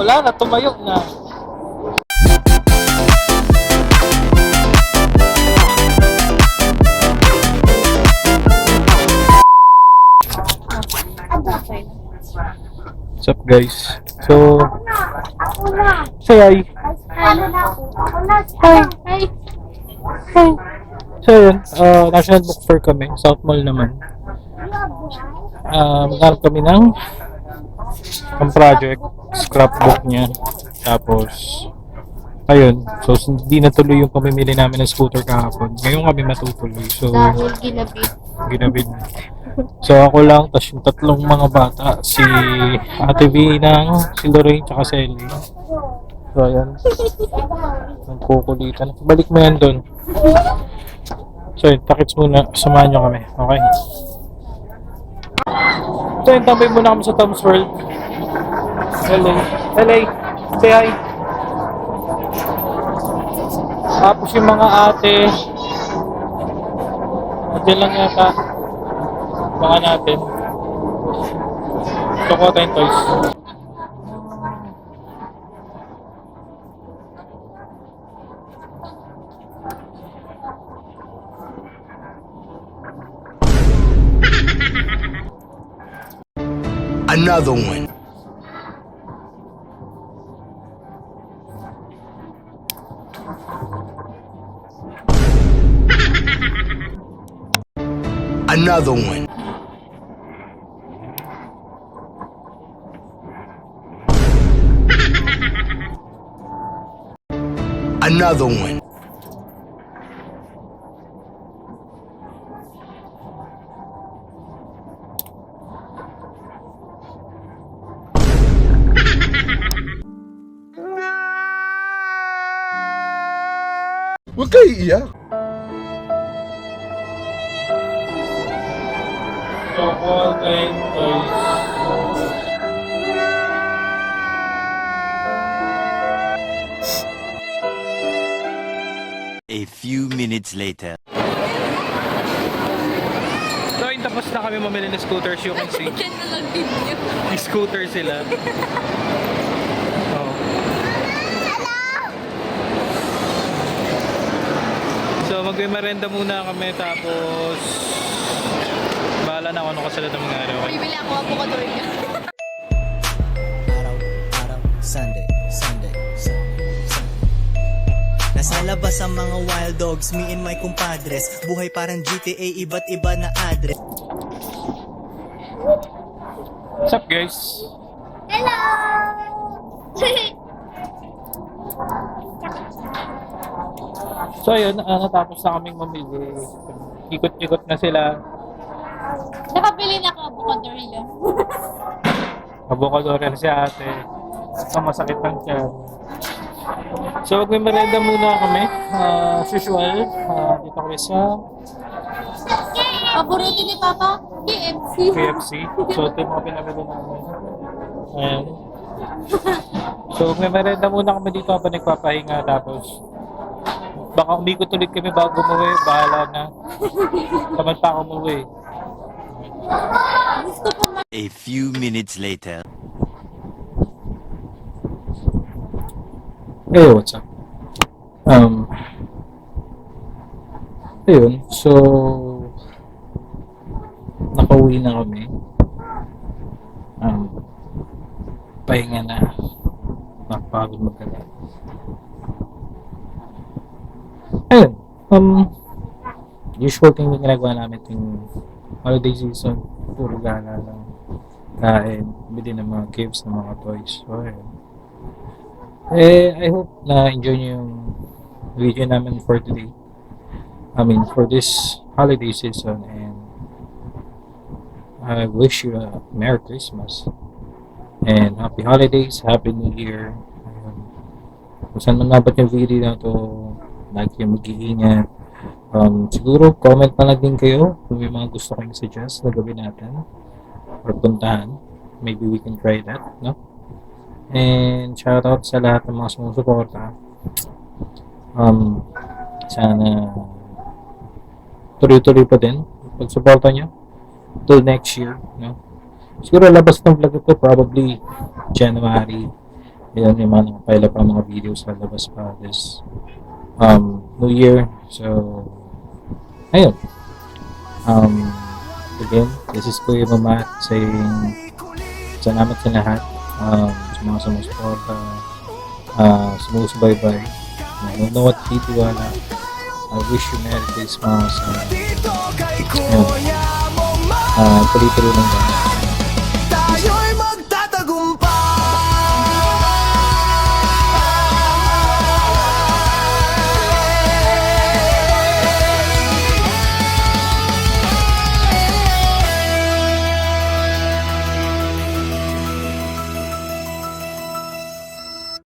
Wala na, tumayo na. What's up guys? So, say hi. Hi. So yun, National Book Fair kami, South Mall naman. Maghanap kami ng project, scrapbook niya. Tapos, ayun, so hindi natuloy yung pamimili namin ng scooter kahapon. Ngayon kami matutuloy. So, Dahil ginabit. So ako lang, tas yung tatlong mga bata, si Ate V si Lorraine, tsaka si Ellie. So ayan, nagkukulitan. Balik mo yan doon. So yun, takits muna, samahan nyo kami, okay? So yun, tambay muna kami sa Tom's World. Hello, say hi. Tapos yung mga ate, dyan lang yata. Baka natin. So, kuha tayong toys. Another one. Another one. Another one. Huwag kayo iiyak. So, kuha tayong toys. A few minutes later. So, yun, tapos na kami mamili ng scooters, you can see. Yan na lang video. May scooter sila. Oh. So, magme-merenda muna kami, tapos bahala na ako ano kasalat ng mga araw. Bibili ako po ka doon. Araw, Sunday. Nasa labas ang mga wild dogs, me and my compadres. Buhay parang GTA, iba't iba na address. What's up guys? Hello! So ayun, natapos na kaming mamili. Ikot-ikot na sila. Nakabili na ako avocado. Avocado rin si ate. So masakit lang siya. So magme-merenda muna kami. As usual, dito kami sa Paborito ni Papa? KFC. KFC. So ito yung mga pinamili namin. Ayan. So magme-merenda muna kami dito habang nagpapahinga. Tapos baka umikot ulit kami bago umuwi. Bahala na. Tamad pa ako umuwi. A few minutes later. Hey, what's up? Ayun, so nakauwi na kami. Pahinga na. Napagod magkala. Ayun, usual thing na ginagawa namin yung holiday season. Puro gala lang. Kain, bili ng mga gifts, ng mga toys. So, ayun. I hope na enjoy nyo yung video namin for today. For this holiday season, and I wish you a Merry Christmas and Happy Holidays, Happy New Year. Kung saan man nabat yung video na to, lagi yung mag-iingat. Siguro comment na lang din kayo kung may mga gusto kong suggest na gawin natin or puntahan. Maybe we can try that, no? And shoutout sa lahat ng mga sumusuporta. Sana tuloy-tuloy pa din pagsuporta nyo till next year, no? Siguro labas ng vlog ito probably January, Ayun, may mga nakapila pa mga videos sa labas pa this New Year. So, ayun. Again, this is Kuya Mama saying salamat sa lahat. Sa mga sumusuporta, sumusubaybay. I don't know what titiwala. I wish you Merry Christmas. Ayun. Tuloy-tuloy lang.